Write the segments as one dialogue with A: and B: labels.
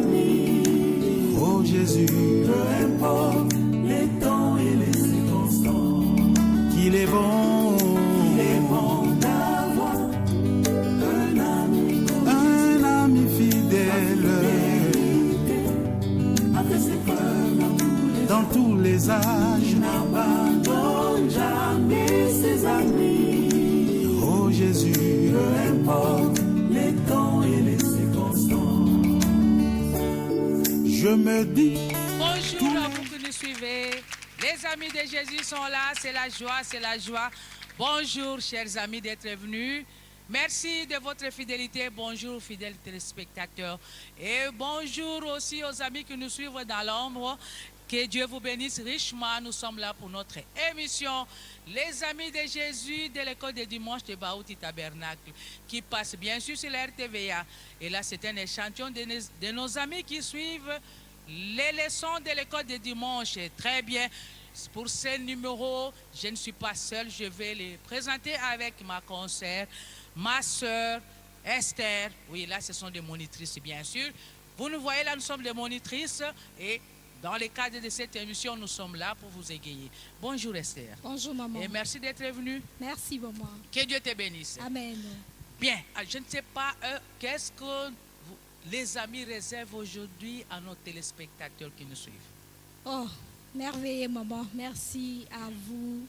A: amis.
B: Oh Jésus,
A: Peu importe les temps et les circonstances,
B: qu'il est bon,
A: il est bon d'avoir
B: un ami fidèle
A: après ses preuves
B: dans tous les âges.
A: n'abandonne jamais ses amis.
B: Oh Jésus,
A: Peu importe les temps et les circonstances.
B: je me dis,
C: Bonjour à vous qui nous suivez. Les amis de Jésus sont là, c'est la joie, c'est la joie. Bonjour chers amis d'être venus. Merci de votre fidélité. Bonjour fidèles téléspectateurs. Et bonjour aussi aux amis qui nous suivent dans l'ombre. Que Dieu vous bénisse richement. Nous sommes là pour notre émission. Les amis de Jésus de l'école de dimanche de Baouti Tabernacle qui passe bien sûr sur la RTVA. Et là, c'est un échantillon de nos amis qui suivent les leçons de l'école de dimanche. Très bien. Pour ce numéro, je ne suis pas seule. Je vais les présenter avec ma consoeur, ma soeur Esther. Oui, là, ce sont des monitrices, bien sûr. Vous nous voyez là, nous sommes des monitrices et dans le cadre de cette émission, nous sommes là pour vous égayer. Bonjour Esther.
D: Bonjour maman.
C: Et merci d'être venue.
D: Merci maman.
C: Que Dieu te bénisse.
D: Amen.
C: Bien, je ne sais pas qu'est-ce que les amis réservent aujourd'hui à nos téléspectateurs qui nous suivent.
D: Oh, merveilleux maman. Merci à vous,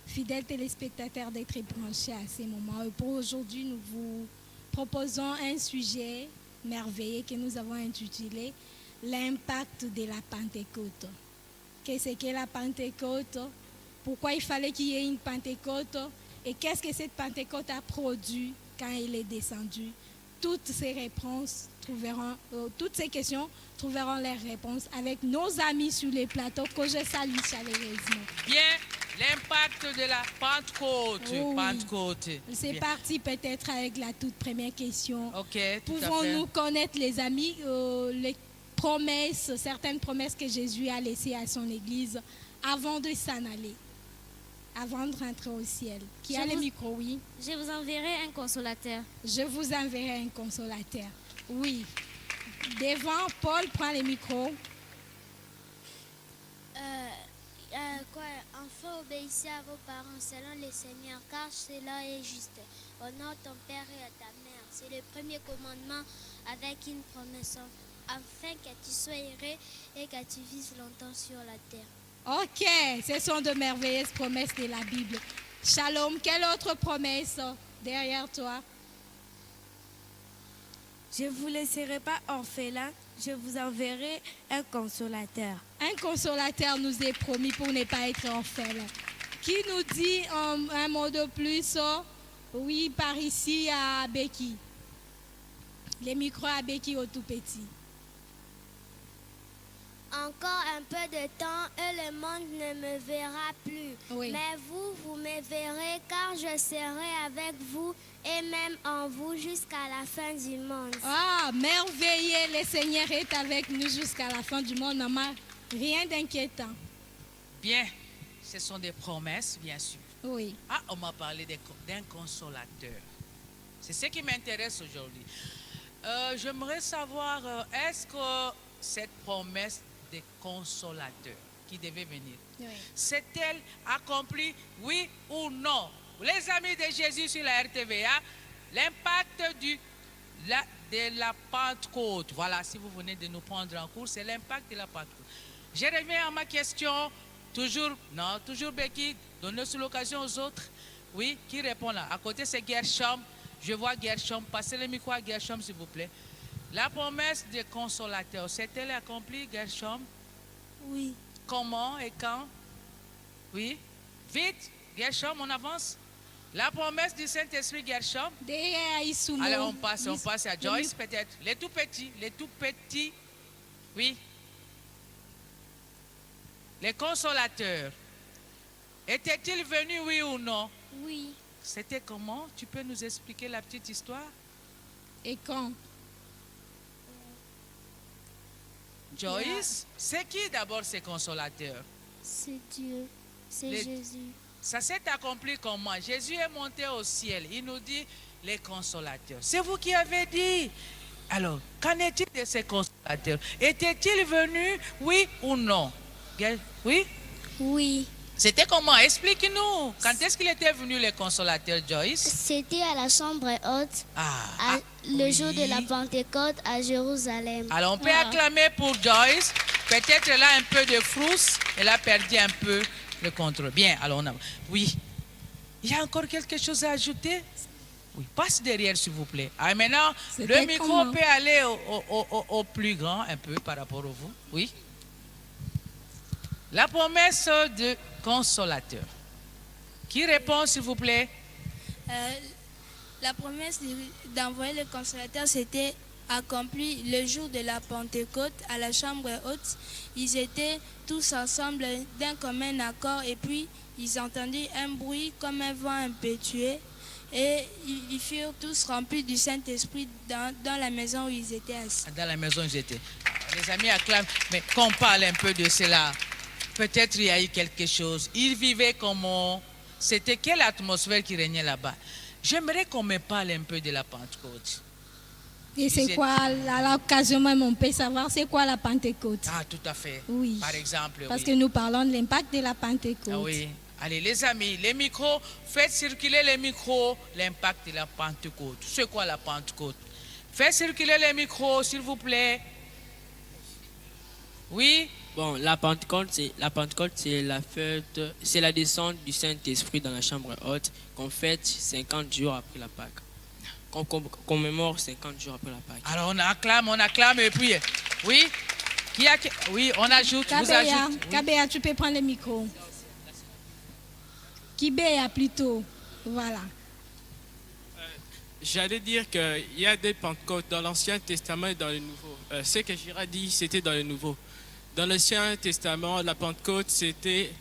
D: fidèles téléspectateurs, d'être branchés à ces moments. Et pour aujourd'hui, nous vous proposons un sujet merveilleux que nous avons intitulé l'impact de la Pentecôte. Qu'est-ce que la Pentecôte? Pourquoi il fallait qu'il y ait une Pentecôte? Et qu'est-ce que cette Pentecôte a produit quand il est descendu? Toutes ces réponses toutes ces questions trouveront leurs réponses avec nos amis sur les plateaux que je salue chaleureusement.
C: Bien, l'impact de la Pentecôte.
D: Oh oui.
C: Pentecôte.
D: C'est
C: Bien.
D: parti peut-être avec la toute première question.
C: Ok, tout à fait.
D: Pouvons-nous connaître, les amis, les promesses, certaines promesses que Jésus a laissées à son Église avant de s'en aller, avant de rentrer au ciel? Qui a le micro? Oui.
E: Je vous enverrai un consolateur.
D: Je vous enverrai un consolateur. Oui. Devant, Paul prend le micro.
E: Enfants, obéissez à vos parents selon le Seigneur, car cela est juste. Honore ton père et à ta mère. C'est le premier commandement avec une promesse, afin que tu sois heureux et que tu vives longtemps sur la terre.
D: Ok, ce sont de merveilleuses promesses de la Bible. Shalom, quelle autre promesse derrière toi?
F: Je ne vous laisserai pas orphelins, je vous enverrai un consolateur.
D: Un consolateur nous est promis pour ne pas être orphelins. Qui nous dit un mot de plus? Oui, par ici à Becky. Les micros à Becky au tout petit.
E: Encore un peu de temps et le monde ne me verra plus.
D: Oui.
E: Mais vous me verrez, car je serai avec vous et même en vous jusqu'à la fin du monde.
D: Ah, merveilleux, le Seigneur est avec nous jusqu'à la fin du monde, maman. Rien d'inquiétant.
C: Bien, ce sont des promesses, bien sûr.
D: Oui.
C: Ah, on m'a parlé d'un consolateur. C'est ce qui m'intéresse aujourd'hui. J'aimerais savoir, est-ce que cette promesse des consolateurs qui devait venir,
D: Oui.
C: s'est-elle accomplie, oui ou non? Les amis de Jésus sur la RTVA, l'impact de la Pentecôte. Voilà, si vous venez de nous prendre en cours, c'est l'impact de la Pentecôte. Je reviens à ma question. Toujours Becky, donnez sur l'occasion aux autres. Oui, qui répond là? À côté, c'est Gershom. Je vois Gershom. Passez le micro à Gershom, s'il vous plaît. La promesse des consolateurs, s'est-elle accomplie, Gershom?
F: Oui.
C: Comment et quand? Oui. Vite, Gershom, on avance. La promesse du Saint-Esprit, Gershom.
D: Derrière Isumo.
C: Alors on passe à Joyce peut-être. Les tout petits. Oui. Les consolateurs. Étaient-ils venus, oui ou non?
E: Oui.
C: C'était comment? Tu peux nous expliquer la petite histoire?
D: Et quand?
C: Joyce, c'est qui d'abord ces consolateurs?
E: C'est Dieu, c'est Jésus.
C: Ça s'est accompli comment? Jésus est monté au ciel. Il nous dit les consolateurs. C'est vous qui avez dit Alors, qu'en est-il de ces consolateurs? Étaient-ils venus, oui ou non? Oui?
E: Oui.
C: C'était comment? Explique-nous. Quand est-ce qu'il était venu, les consolateurs, Joyce?
E: C'était à la chambre haute, le
C: oui.
E: jour de la Pentecôte à Jérusalem.
C: Alors, on peut acclamer pour Joyce. Peut-être elle a un peu de frousse. Elle a perdu un peu le contrôle. Bien, alors on a... Oui. Il y a encore quelque chose à ajouter? Oui, passe derrière, s'il vous plaît. Ah, maintenant, le micro peut aller au plus grand, un peu, par rapport à vous. Oui. La promesse de consolateur. Qui répond, s'il vous plaît?
F: La promesse d'envoyer le consolateur s'était accomplie le jour de la Pentecôte à la chambre haute. Ils étaient tous ensemble d'un commun accord et puis ils entendirent un bruit comme un vent impétueux et ils furent tous remplis du Saint-Esprit dans la maison où ils étaient assis.
C: Dans la maison où ils étaient. Les amis acclament, mais qu'on parle un peu de cela. Peut-être il y a eu quelque chose. Ils vivaient comment? C'était quelle atmosphère qui régnait là-bas? J'aimerais qu'on me parle un peu de la Pentecôte.
D: Et c'est quoi, à l'occasion même, on peut savoir c'est quoi la Pentecôte?
C: Ah, tout à fait.
D: Oui.
C: Par exemple,
D: Parce
C: oui.
D: que nous parlons de l'impact de la Pentecôte.
C: Ah oui. Allez, les amis, les micros, faites circuler les micros, l'impact de la Pentecôte. C'est quoi la Pentecôte? Faites circuler les micros, s'il vous plaît. Oui?
G: Bon, la Pentecôte, c'est la fête, c'est la descente du Saint-Esprit dans la chambre haute qu'on fête 50 jours après la Pâque. Qu'on commémore 50 jours après la Pâque.
C: Alors on acclame et puis, oui? Oui, on ajoute, vous ajoutez. Oui.
D: Kabea, tu peux prendre le micro. Kibéa plutôt, voilà.
H: J'allais dire qu'il y a des Pentecôtes dans l'Ancien Testament et dans le Nouveau. Ce que Gira dit, c'était dans le Nouveau. Dans l'Ancien Testament, la Pentecôte, c'était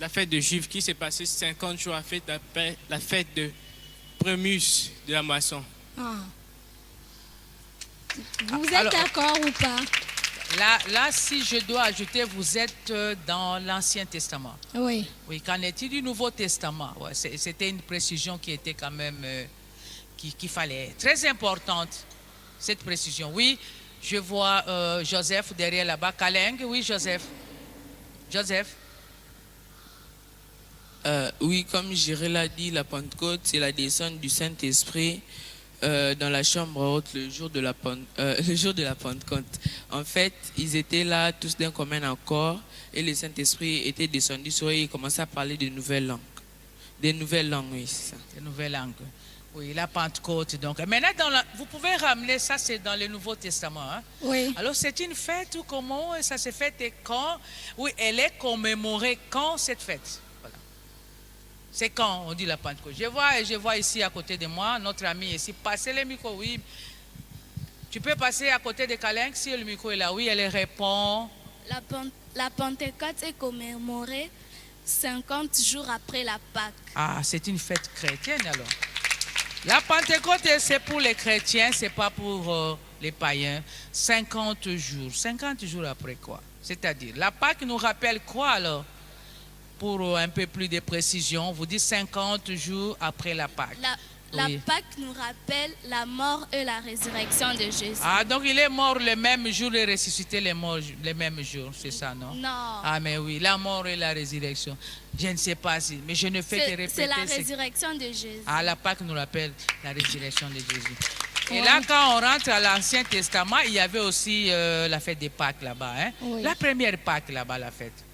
H: la fête de Juifs qui s'est passée 50 jours après la fête de Prémus de la moisson.
D: Ah. Vous êtes d'accord ou pas?
C: Là, si je dois ajouter, vous êtes dans l'Ancien Testament.
D: Oui.
C: Oui, qu'en est-il du Nouveau Testament? Ouais, c'était une précision qui était quand même, qu'il fallait. Très importante, cette précision. Oui, je vois Joseph derrière là-bas. Kaleng, oui, Joseph. Joseph.
I: Oui, comme Jiré l'a dit, la Pentecôte, c'est la descente du Saint-Esprit dans la chambre haute le jour de la Pentecôte. En fait, ils étaient là tous d'un commun accord et le Saint-Esprit était descendu sur eux et ils commençaient à parler de nouvelles langues. Des nouvelles langues, oui, c'est ça.
C: Des nouvelles langues. Oui, la Pentecôte. Donc, maintenant, vous pouvez ramener ça, c'est dans le Nouveau Testament. Hein?
D: Oui.
C: Alors, c'est une fête ou comment ça se fête et quand? Oui, elle est commémorée quand cette fête? Voilà. C'est quand on dit la Pentecôte? Je vois ici à côté de moi, notre ami ici. Passez le micro, oui. Tu peux passer à côté de Kaleng si le micro est là. Oui, elle répond.
F: La Pentecôte est commémorée 50 jours après la Pâque.
C: Ah, c'est une fête chrétienne alors. La Pentecôte, c'est pour les chrétiens, c'est pas pour les païens. 50 jours. 50 jours après quoi? C'est-à-dire, la Pâque nous rappelle quoi alors? Pour un peu plus de précision, vous dites 50 jours après la Pâque.
F: La Pâque nous rappelle la mort et la résurrection de Jésus.
C: Ah, donc il est mort le même jour et ressuscité le même jour, c'est ça, non?
F: Non.
C: Ah, mais oui, la mort et la résurrection. Je ne sais pas si, mais je ne fais que répéter.
F: C'est la résurrection de Jésus.
C: Ah, la Pâque nous rappelle la résurrection de Jésus. Et là, quand on rentre à l'Ancien Testament, il y avait aussi la fête des Pâques là-bas. Hein?
D: Oui.
C: La première Pâque là-bas, la fête.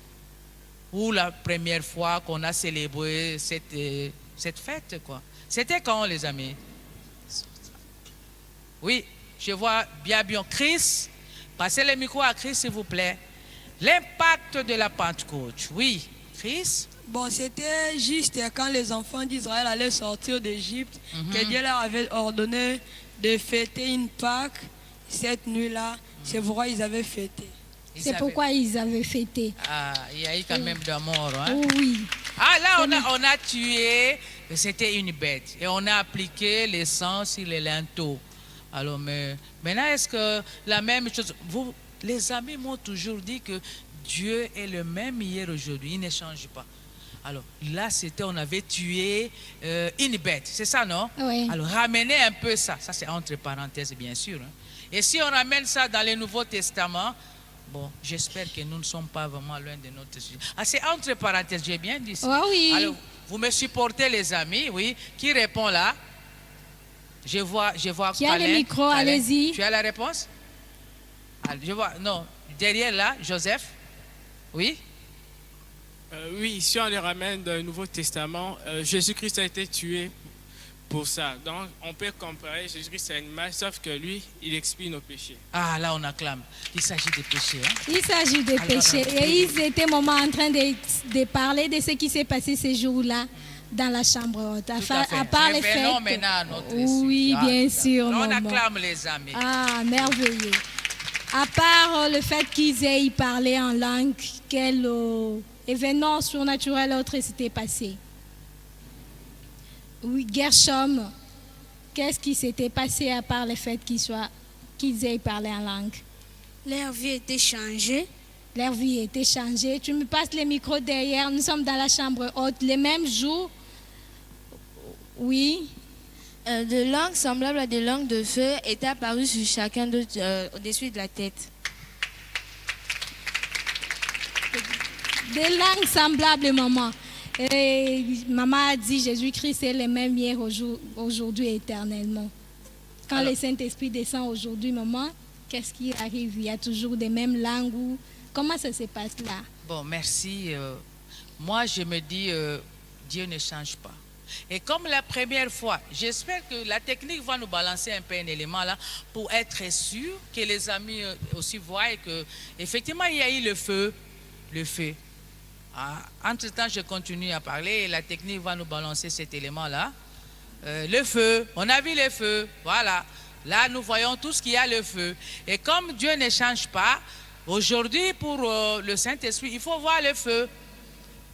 C: Ou la première fois qu'on a célébré cette fête, quoi. C'était quand, les amis? Oui, je vois bien Chris. Passez le micro à Chris, s'il vous plaît. L'impact de la Pentecôte. Oui, Chris?
J: Bon, c'était juste quand les enfants d'Israël allaient sortir d'Égypte que Dieu leur avait ordonné de fêter une Pâque cette nuit-là. C'est pourquoi ils avaient fêté.
D: C'est pourquoi ils avaient fêté.
C: Ah, il y a eu quand même de mort. Hein?
D: Oui.
C: Ah, là, on a tué, c'était une bête. Et on a appliqué le sang sur les linteaux. Alors, mais maintenant, est-ce que la même chose... Les amis m'ont toujours dit que Dieu est le même hier, aujourd'hui. Il ne change pas. Alors là, on avait tué une bête, c'est ça, non?
D: Oui.
C: Alors ramenez un peu ça. Ça, c'est entre parenthèses, bien sûr. Hein. Et si on ramène ça dans le Nouveau Testament, bon, j'espère que nous ne sommes pas vraiment loin de notre sujet. Ah, c'est entre parenthèses, j'ai bien dit ça.
D: Oh, oui.
C: Alors, vous me supportez, les amis, oui. Qui répond là? Je vois
D: Qui a le micro, allez-y.
C: Tu as la réponse? Alors, je vois, non, derrière là, Joseph. Oui?
H: Oui, si on les ramène dans le Nouveau Testament, Jésus-Christ a été tué pour ça. Donc, on peut comparer Jésus-Christ à un animal, sauf que lui, il expie nos péchés.
C: Ah, là, on acclame. Il s'agit des péchés. Hein?
D: Il s'agit des péchés. Et ils étaient moment en train de parler de ce qui s'est passé ces jours-là dans la chambre haute. À part les fêtes. Oui, bien sûr.
C: On
D: maman.
C: acclame les amis.
D: Ah, merveilleux. À part le fait qu'ils aient parlé en langue, quel événement surnaturel autre s'était passé? Oui, Gershom, qu'est-ce qui s'était passé à part le fait qu'ils aient parlé en langue?
F: Leur vie était changée.
D: Leur vie était changée. Tu me passes le micro derrière. Nous sommes dans la chambre haute. Les mêmes jours. Oui.
F: De langues semblables à des langues de feu étaient apparues sur chacun au-dessus de la tête.
D: Des langues semblables, maman. Et maman a dit Jésus-Christ est le même hier, aujourd'hui et éternellement. Quand le Saint-Esprit descend aujourd'hui, maman, qu'est-ce qui arrive? Il y a toujours des mêmes langues ou comment ça se passe là?
C: Bon, merci. Moi, je me dis, Dieu ne change pas. Et comme la première fois, j'espère que la technique va nous balancer un peu un élément là pour être sûr que les amis aussi voient que effectivement il y a eu le feu. Ah, entre-temps, je continue à parler et la technique va nous balancer cet élément-là. Le feu, on a vu le feu, voilà. Là, nous voyons tout ce qu'il y a le feu. Et comme Dieu ne change pas, aujourd'hui, pour le Saint-Esprit, il faut voir le feu.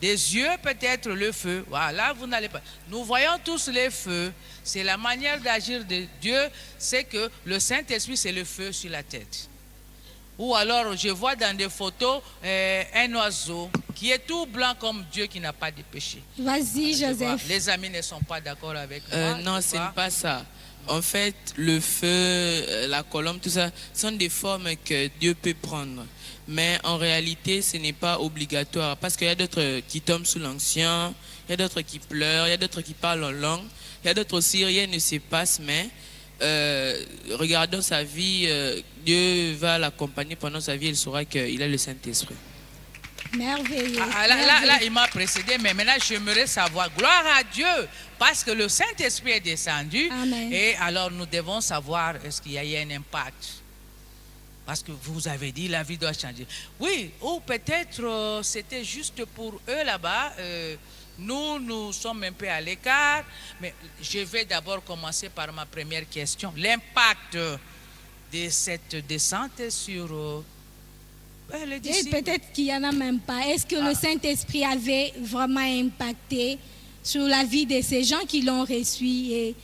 C: Des yeux, peut-être le feu. Voilà, vous n'allez pas. Nous voyons tous les feux. C'est la manière d'agir de Dieu, c'est que le Saint-Esprit, c'est le feu sur la tête. Ou alors, je vois dans des photos un oiseau qui est tout blanc comme Dieu qui n'a pas de péché.
D: Vas-y, Joseph.
C: Les amis ne sont pas d'accord avec moi.
I: Non, ce n'est pas ça. En fait, le feu, la colombe, tout ça, sont des formes que Dieu peut prendre. Mais en réalité, ce n'est pas obligatoire. Parce qu'il y a d'autres qui tombent sous l'onction, il y a d'autres qui pleurent, il y a d'autres qui parlent en langue, il y a d'autres aussi, rien ne se passe, mais regardons sa vie, Dieu va l'accompagner pendant sa vie, il saura qu'il a le Saint-Esprit.
D: Merveilleux.
C: Là, il m'a précédé, mais maintenant, j'aimerais savoir, gloire à Dieu, parce que le Saint-Esprit est descendu.
D: Amen.
C: Et alors, nous devons savoir, est-ce qu'il y a eu un impact? Parce que vous avez dit, la vie doit changer. Oui, ou peut-être c'était juste pour eux là-bas. Nous sommes un peu à l'écart. Mais je vais d'abord commencer par ma première question. L'impact de cette descente sur les disciples.
D: Et peut-être qu'il n'y en a même pas. Est-ce que le Saint-Esprit avait vraiment impacté sur la vie de ces gens qui l'ont reçu? Et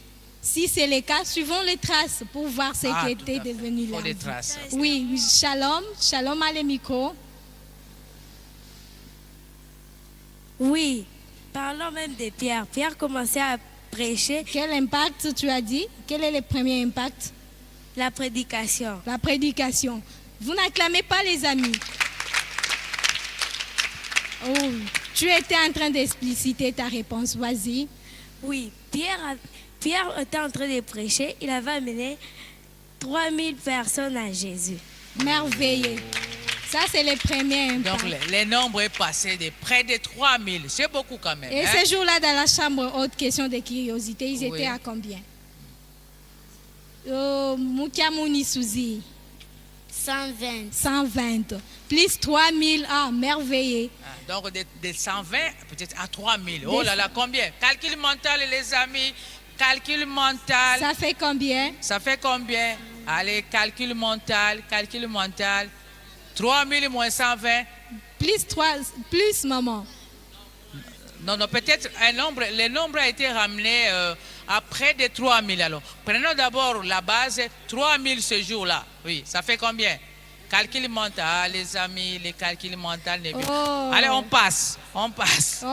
D: si c'est le cas, suivons les traces pour voir ce qui était devenu là.
C: Les traces.
D: Oui, Shalom à le micro.
K: Oui, parlons même de Pierre. Pierre commençait à prêcher.
D: Quel impact tu as dit? Quel est le premier impact?
K: La prédication.
D: La prédication. Vous n'acclamez pas les amis. Oh, tu étais en train d'expliciter ta réponse, vas-y.
K: Oui, Pierre était en train de prêcher, il avait amené 3000 personnes à Jésus.
D: Merveilleux. Ça, c'est le premier impact.
C: Donc, le nombre est passé de près de 3000. C'est beaucoup quand même.
D: Et ce jour-là, dans la chambre haute, question de curiosité, ils étaient à combien? Moukiamouni Souzi.
E: 120.
D: 120. Plus 3000. Ah, merveilleux.
C: Donc, de 120 peut-être à 3000. Oh là là, combien? Calcul mental, les amis. Calcul mental.
D: Ça fait combien?
C: Ça fait combien? Allez, calcul mental. 3000 moins 120.
D: Plus, maman.
C: Non, peut-être le nombre a été ramené à près de 3000. Alors, prenons d'abord la base, 3000 ce jour-là. Oui, ça fait combien? calcul mental, les amis, les calculs mentaux.
D: Oh.
C: Allez, on passe.
D: On passe.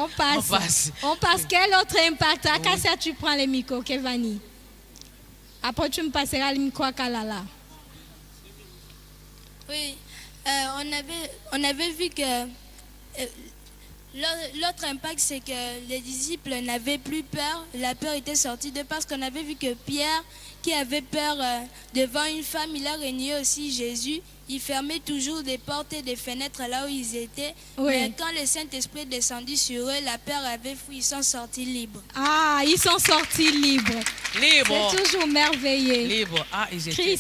D: Quel autre impact? Akassia, tu prends le micro, Kevani. Après, tu me passeras le micro à Kalala.
F: Oui, on avait vu que l'autre impact, c'est que les disciples n'avaient plus peur. La peur était sortie d'eux parce qu'on avait vu que Pierre, qui avait peur devant une femme, il a renié aussi Jésus. Il fermait toujours des portes et des fenêtres là où ils étaient.
D: Oui.
F: Mais quand le Saint-Esprit est descendu sur eux, la peur avait fui, ils sont sortis libres.
D: Ah, ils sont sortis libres.
C: Libre.
D: C'est toujours merveilleux.
C: Libre. Ah, ils étaient...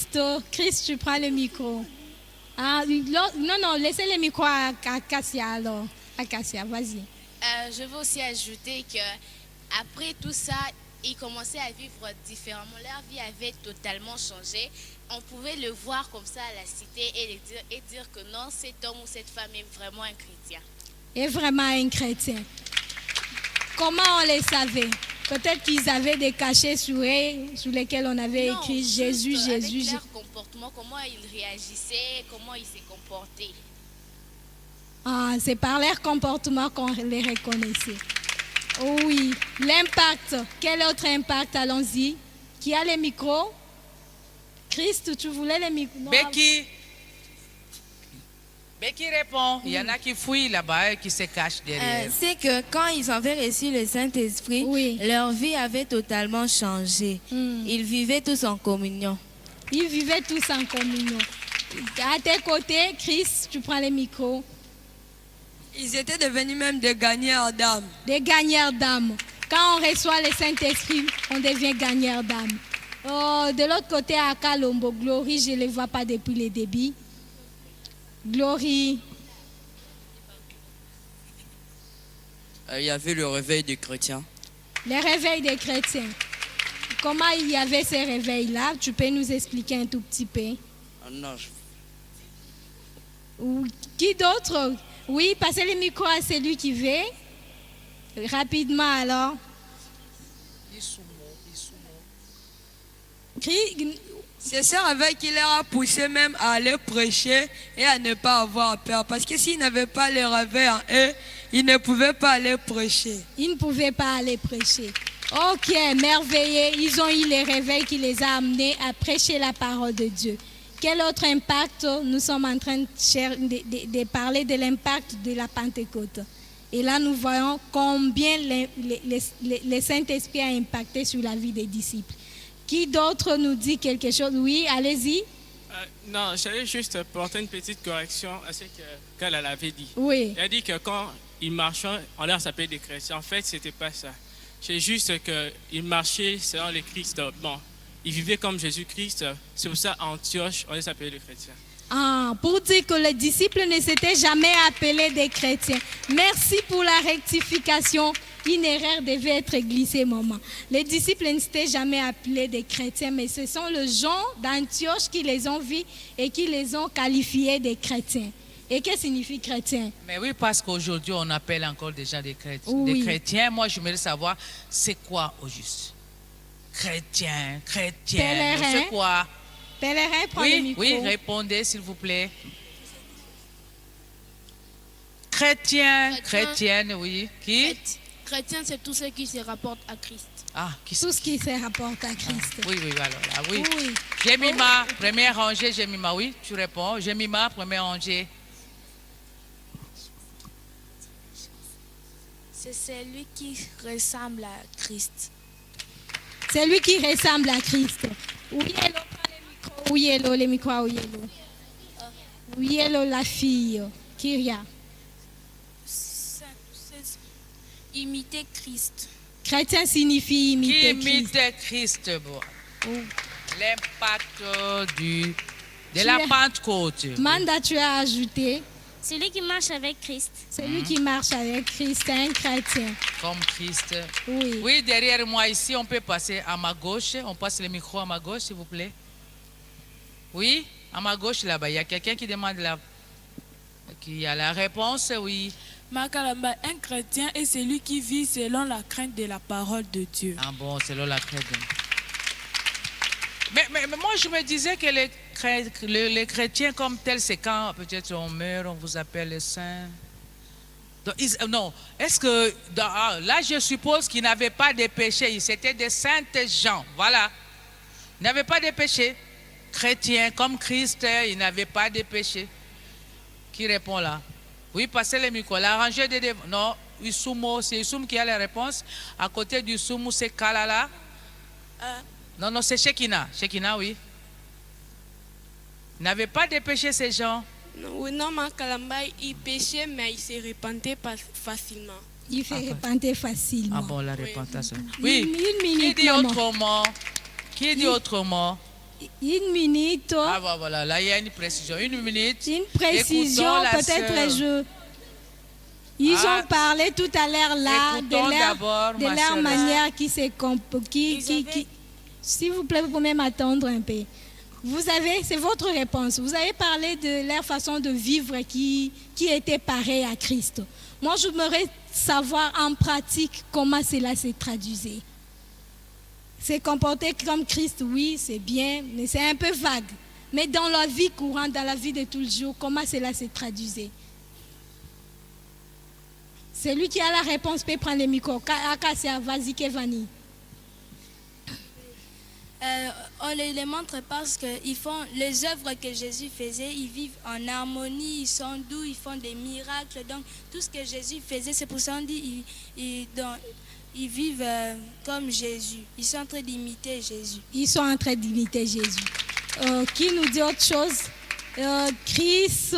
D: Christ, tu prends le micro. Ah, non, laissez le micro à Akassia alors. Akassia, vas-y.
L: Je veux aussi ajouter que après tout ça, ils commençaient à vivre différemment. Leur vie avait totalement changé. On pouvait le voir comme ça à la cité et dire que non, cet homme ou cette femme est vraiment un chrétien.
D: Est vraiment un chrétien. Comment on les savait? Peut-être qu'ils avaient des cachets sur lesquels on avait écrit Jésus, Jésus.
L: Avec leur comportement, comment ils réagissaient, comment ils se comportaient.
D: Ah, c'est par leur comportement qu'on les reconnaissait. Oui, l'impact. Quel autre impact? Allons-y. Qui a les micros? Christ, tu voulais les micros?
C: Becky répond. Il y en a qui fuient là-bas et qui se cachent derrière.
M: C'est que quand ils avaient reçu le Saint-Esprit, leur vie avait totalement changé. Ils vivaient tous en communion.
D: Ils vivaient tous en communion. À tes côtés, Christ, tu prends les micros.
J: Ils étaient devenus même des gagneurs d'âme.
D: Des gagneurs d'âme. Quand on reçoit le Saint-Esprit, on devient gagneur d'âme. Oh, de l'autre côté, à Kalombo, Glory, je ne les vois pas depuis le début. Glory.
N: Il y avait le réveil des chrétiens.
D: Le réveil des chrétiens. Comment il y avait ces réveils-là? Tu peux nous expliquer un tout petit peu?
N: Non,
D: Qui d'autre? Oui, passez le micro à celui qui veut. Rapidement alors.
J: C'est ce réveil qui leur a poussé même à aller prêcher et à ne pas avoir peur. Parce que s'ils n'avaient pas le réveil en eux, ils ne pouvaient pas aller prêcher.
D: Ils ne pouvaient pas aller prêcher. Ok, merveilleux. Ils ont eu les réveils qui les a amenés à prêcher la parole de Dieu. Quel autre impact? Nous sommes en train de parler de l'impact de la Pentecôte. Et là, nous voyons combien le Saint-Esprit a impacté sur la vie des disciples. Qui d'autre nous dit quelque chose? Oui, allez-y.
H: Non, j'allais juste porter une petite correction à ce qu'elle avait dit.
D: Oui.
H: Elle a dit que quand ils marchaient, on leur s'appelait des chrétiens. En fait, c'était pas ça. C'est juste qu'ils marchaient selon les Christ. Bon, ils vivaient comme Jésus-Christ. C'est pour ça, à Antioche, on les appelait les chrétiens.
D: Ah, pour dire que les disciples ne s'étaient jamais appelés des chrétiens. Merci pour la rectification. Une erreur devait être glissée, maman. Les disciples ne s'étaient jamais appelés des chrétiens, mais ce sont les gens d'Antioche qui les ont vus et qui les ont qualifiés des chrétiens. Et qu'est-ce que signifie chrétien?
C: Mais oui, parce qu'aujourd'hui, on appelle encore des gens des chrétiens.
D: Oui.
C: Des chrétiens. Moi, je voudrais savoir, c'est quoi au juste? Chrétien,
D: Pèlerin.
C: c'est quoi?
D: Pèlerin, prends le micro.
C: Oui, répondez, s'il vous plaît. Chrétien, chrétienne, oui. Qui?
L: Chrétien, c'est tout ce qui se rapporte à Christ.
C: Ah,
D: tout ce qui se rapporte à Christ.
C: Oui, alors là, oui.
D: Oui.
C: Jemima, première rangée, Jemima, oui, tu réponds. Jemima, première rangée.
L: C'est celui qui ressemble à Christ.
D: C'est lui qui ressemble à Christ. Oui, hello, prends le micro. Oui, hello, les micros, oui, hello. Oui, hello, la fille. Kyria.
L: Imiter Christ.
D: Chrétien signifie imiter
C: Qui imite Christ. Bon. L'impact de la Pentecôte.
D: Manda, tu as ajouté.
E: Celui qui marche avec Christ.
D: Celui qui marche avec Christ, un chrétien.
C: Comme Christ.
D: Oui.
C: Oui, derrière moi ici, on peut passer à ma gauche. On passe le micro à ma gauche, s'il vous plaît. Oui, à ma gauche là-bas. Il y a quelqu'un qui demande qui a la réponse, oui.
O: Makalamba, un chrétien est celui qui vit selon la crainte de la parole de Dieu.
C: Ah bon, selon la crainte. Mais moi, je me disais que les chrétiens comme tels, c'est quand peut-être on meurt, on vous appelle les saints. Donc, non, est-ce que là je suppose qu'ils n'avaient pas de péché, c'était des saintes gens, voilà. Ils n'avaient pas de péché. Chrétiens comme Christ, ils n'avaient pas de péché. Qui répond là? Oui, passez le micro. La rangée de non, Isumo, c'est Isum qui a la réponse. À côté du Sumu, c'est Kalala. Non, c'est Shekina. Shekina, oui. Ils n'avaient pas de péché, ces gens.
P: Oui, non, Kalamba, il péchait, mais il s'est repenti facilement.
D: Il fait repentir facilement.
C: Ah bon, la repentance.
D: Oui.
C: Une minute. Qui dit autrement? Qui dit autrement?
D: Une minute.
C: Ah voilà, là il y a une précision. Une minute.
D: Une précision, peut-être Ils ont parlé tout à l'heure là de leur manière qui s'est S'il vous plaît, vous pouvez m'attendre un peu. C'est votre réponse. Vous avez parlé de leur façon de vivre qui était pareille à Christ. Moi, je voudrais savoir en pratique comment cela s'est traduisé. Se comporter comme Christ, oui, c'est bien, mais c'est un peu vague. Mais dans la vie courante, dans la vie de tous les jours, comment cela s'est traduisé? Celui qui a la réponse peut prendre le micro. Akasia, vas-y, Kevani.
F: On les montre parce qu'ils font les œuvres que Jésus faisait, ils vivent en harmonie, ils sont doux, ils font des miracles. Donc, tout ce que Jésus faisait, c'est pour ça qu'on dit ils vivent comme Jésus. Ils sont en train d'imiter Jésus.
D: Ils sont en train d'imiter Jésus. Qui nous dit autre chose? Christ,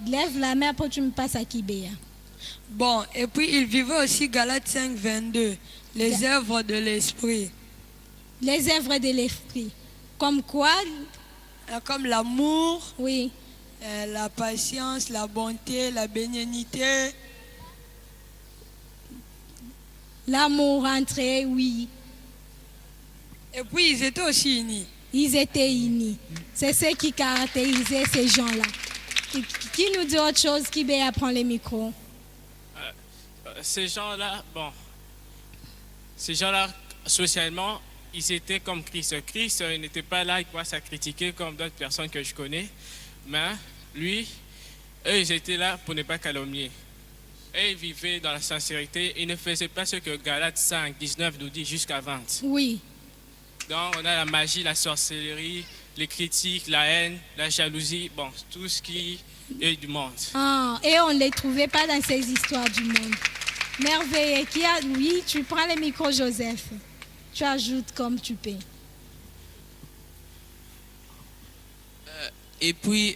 D: lève la main, après tu me passes à Kibéa.
J: Bon, et puis il vivait aussi Galates 5, 22, les œuvres de l'esprit.
D: Les œuvres de l'esprit. Comme quoi?
J: Comme l'amour,
D: oui.
J: La patience, la bonté, la bénignité.
D: L'amour entré, oui.
J: Et puis ils étaient aussi unis.
D: Ils étaient unis. C'est ce qui caractérisait ces gens-là. Qui nous dit autre chose? Qui va prendre le micro?
H: Ces gens-là, socialement, ils étaient comme Christ. Christ n'était pas là, il pouvait à critiquer comme d'autres personnes que je connais. Mais lui, eux, ils étaient là pour ne pas calomnier. Et ils vivaient dans la sincérité. Ils ne faisaient pas ce que Galates 5, 19 nous dit jusqu'à 20.
D: Oui.
H: Donc, on a la magie, la sorcellerie, les critiques, la haine, la jalousie, tout ce qui est du monde.
D: Et on ne les trouvait pas dans ces histoires du monde. Merveilleux. Oui, tu prends le micro, Joseph. Tu ajoutes comme tu peux.
I: Et puis,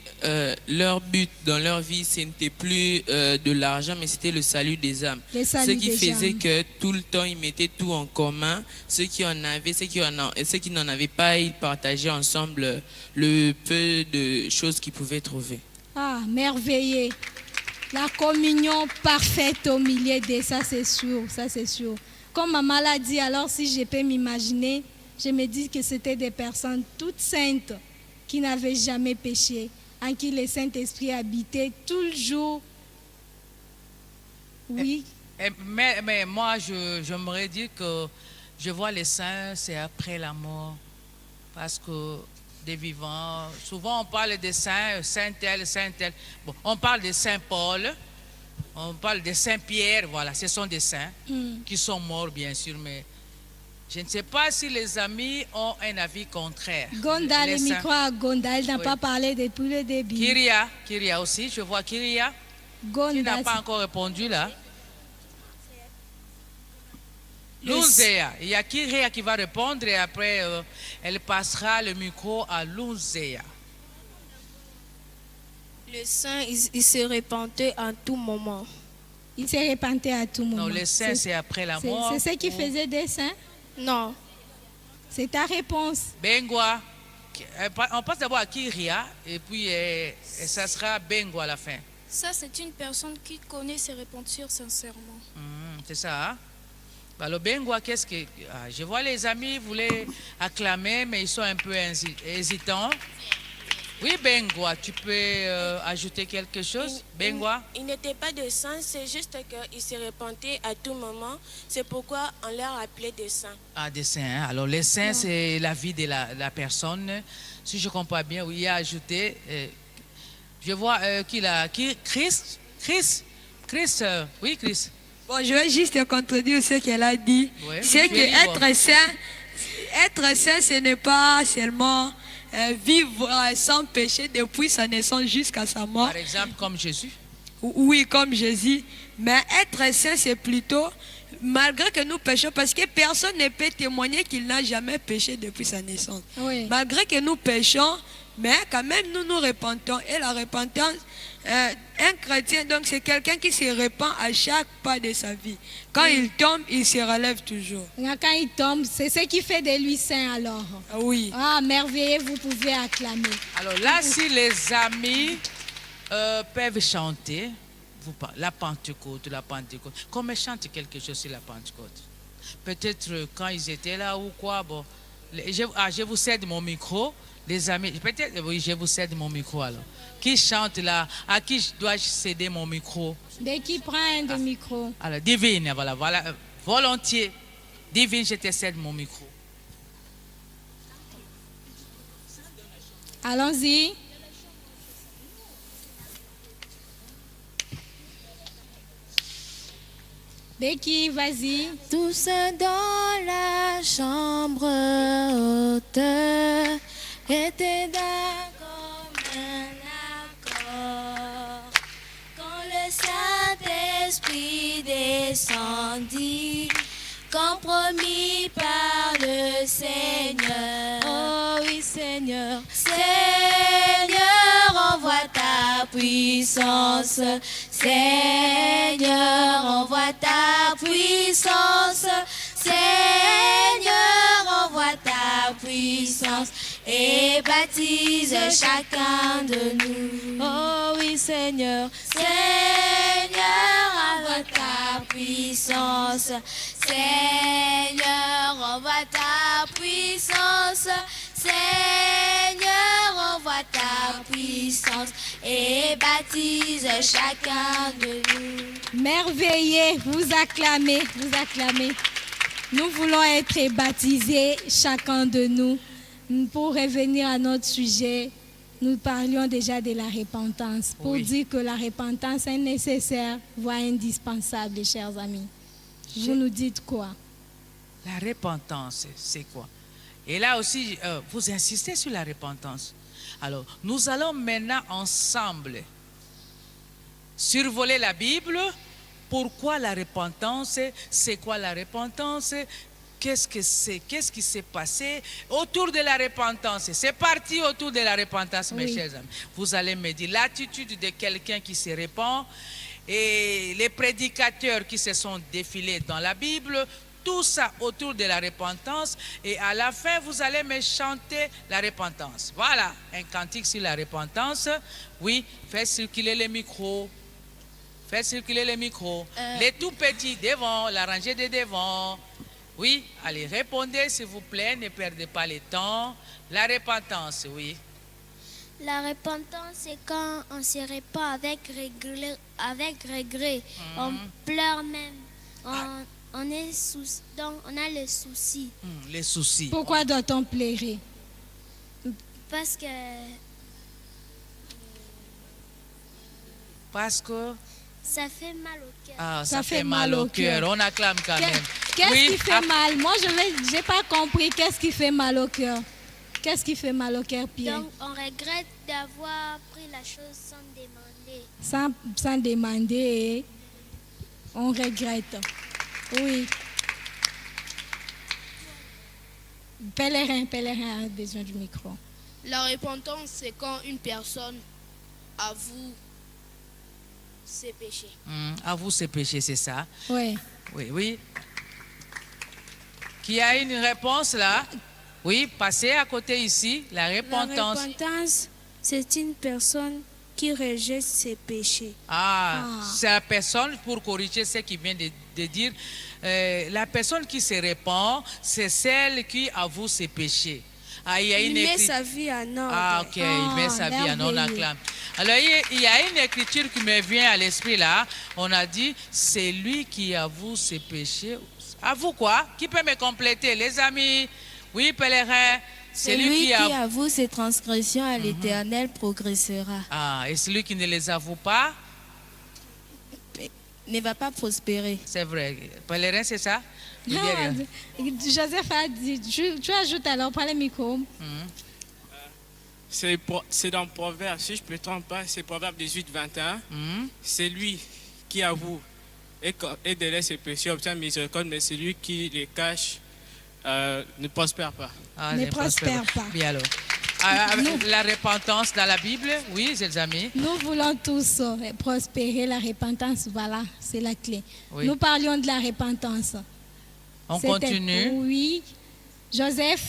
I: leur but dans leur vie, ce n'était plus de l'argent, mais c'était le salut des âmes. Ce qui faisait que tout le temps, ils mettaient tout en commun. Ceux qui en avaient, ceux qui n'en avaient pas, ils partageaient ensemble le peu de choses qu'ils pouvaient trouver.
D: Ah, merveilleux. La communion parfaite au milieu de ça, c'est sûr, ça c'est sûr. Comme maman l'a dit, alors si je peux m'imaginer, je me dis que c'était des personnes toutes saintes qui n'avaient jamais péché, en qui le Saint-Esprit habitait tout le jour. Oui.
C: Mais moi, j'aimerais dire que je vois les saints, c'est après la mort. Parce que des vivants, souvent on parle des saints, saint tel, saint tel. Bon, on parle de Saint Paul, on parle de Saint Pierre, voilà, ce sont des saints qui sont morts, bien sûr, mais je ne sais pas si les amis ont un avis contraire.
D: Gonda, le micro à Gonda, elle n'a pas parlé depuis le début.
C: Kyria aussi, je vois Kyria.
D: Gonda,
C: qui n'a pas encore répondu là. Lunzea, il y a Kyria qui va répondre et après elle passera le micro à Lunzea.
K: Le saint, il se repentait à tout moment.
D: Il se repentait à tout moment.
C: Non, le saint, c'est après la mort.
D: C'est ce qui faisait des saints?
K: Non.
D: C'est ta réponse.
C: Bengwa. On passe d'abord à Kyria et puis ça sera Bengwa à la fin.
F: Ça, c'est une personne qui connaît se repentir sincèrement.
C: C'est ça, hein? Alors, Bengwa, qu'est-ce que... je vois les amis voulaient acclamer, mais ils sont un peu hésitants. Oui, Bengwa, tu peux ajouter quelque chose? Bengwa?
P: Il n'était pas de saints, c'est juste qu'ils se repentait à tout moment. C'est pourquoi on leur appelait des saints.
C: Ah, des saints. Hein. Alors, les saints, c'est la vie de la personne. Si je comprends bien, oui, il a ajouté. Je vois Chris. Oui, Chris.
J: Bon, je vais juste contredire ce qu'elle a dit.
C: Ouais,
J: c'est que être saint, ce n'est pas seulement vivre sans péché depuis sa naissance jusqu'à sa mort.
C: Par exemple, comme Jésus.
J: Oui, comme Jésus. Mais être saint, c'est plutôt, malgré que nous péchons, parce que personne ne peut témoigner qu'il n'a jamais péché depuis sa naissance.
D: Oui.
J: Malgré que nous péchons, mais quand même nous nous repentons. Et la repentance, un chrétien, donc c'est quelqu'un qui se repent à chaque pas de sa vie. Quand il tombe, il se relève toujours.
D: Quand il tombe, c'est ce qui fait de lui saint alors.
J: Oui.
D: Ah, merveilleux, vous pouvez acclamer.
C: Alors là, si les amis peuvent chanter, la Pentecôte, comme ils chantent quelque chose sur la Pentecôte. Peut-être quand ils étaient là ou quoi, bon. Je vous cède mon micro, les amis. Peut-être, oui, je vous cède mon micro alors. Qui chante là? À qui dois-je céder mon micro?
D: Dès qu'il prend un de micro.
C: Alors, Divine, voilà, volontiers. Divine, je te cède mon micro.
D: Allons-y. Becky, vas-y.
M: Tous dans la chambre haute étaient d'un commun accord. Quand le Saint-Esprit descendit, compromis par le Seigneur. Oh oui, Seigneur. Seigneur, envoie ta puissance. Seigneur, envoie ta puissance. Seigneur, envoie ta puissance et baptise chacun de nous. Oh oui, Seigneur. Seigneur, envoie ta puissance. Seigneur, envoie ta puissance. Seigneur, envoie ta puissance et baptise chacun de nous.
D: Merveilleux, vous acclamez, vous acclamez. Nous voulons être baptisés, chacun de nous. Pour revenir à notre sujet, nous parlions déjà de la repentance. Pour dire que la repentance est nécessaire, voire indispensable, chers amis. Vous nous dites quoi?
C: La repentance, c'est quoi? Et là aussi, vous insistez sur la repentance. Alors, nous allons maintenant ensemble survoler la Bible. Pourquoi la repentance? C'est quoi la repentance? Qu'est-ce que c'est? Qu'est-ce qui s'est passé autour de la repentance? C'est parti autour de la repentance, mes chers amis. Vous allez me dire l'attitude de quelqu'un qui se repent et les prédicateurs qui se sont défilés dans la Bible. Tout ça autour de la repentance. Et à la fin, vous allez me chanter la repentance. Voilà, un cantique sur la repentance. Oui, faites circuler les micros. Faites circuler les micros. Les tout petits devant, la rangée de devant. Oui, allez, répondez s'il vous plaît, ne perdez pas le temps. La repentance, oui.
E: La repentance, c'est quand on se répand avec regret. On pleure même. On a le souci.
C: Les soucis.
D: Pourquoi doit-on pleurer?
E: Parce que ça fait mal au cœur.
C: Ah, ça fait mal au cœur. On acclame quand même.
D: Qu'est-ce qui fait mal? Moi, je n'ai pas compris. Qu'est-ce qui fait mal au cœur? Qu'est-ce qui fait mal au cœur, Pierre?
E: Donc, on regrette d'avoir pris la chose sans demander.
D: Sans demander, et on regrette. Oui. Pèlerin a besoin du micro.
P: La repentance, c'est quand une personne avoue ses péchés.
C: Avoue ses péchés, c'est ça?
D: Oui.
C: Oui. Qui a une réponse là? Oui, passez à côté ici. La repentance.
F: La repentance, c'est une personne qui rejette ses péchés.
C: C'est la personne, pour corriger ce qu'il vient de dire, la personne qui se répand, c'est celle qui avoue ses péchés. Ah, il y a une
P: Il met
C: écrit-
P: sa vie en ordre.
C: Ah, ok, il met sa vie en ordre, on acclame. Alors, il y a une écriture qui me vient à l'esprit là. On a dit, c'est lui qui avoue ses péchés. Avoue quoi? Qui peut me compléter, les amis? Oui, pèlerin.
M: Celui qui avoue ses transgressions à l'Éternel progressera.
C: Ah, et celui qui ne les avoue pas?
M: Ne va pas prospérer.
C: C'est vrai. Pèlerin, c'est ça? Il dit
D: Non,
C: rien.
D: Joseph a dit, tu ajoutes alors, prends le micro.
H: C'est dans Proverbe, si je ne me trompe pas, c'est Proverbe 18, 21. C'est lui qui avoue et délaisse ses péchés, obtient miséricorde, mais celui qui les cache ne prospère pas.
C: Ah,
D: Ne prospère pas.
C: Bien alors. Avec la repentance dans la Bible, oui, les amis.
D: Nous voulons tous prospérer la repentance, voilà, c'est la clé.
C: Oui.
D: Nous parlions de la repentance.
C: On
D: C'était-
C: continue.
D: Oui. Joseph,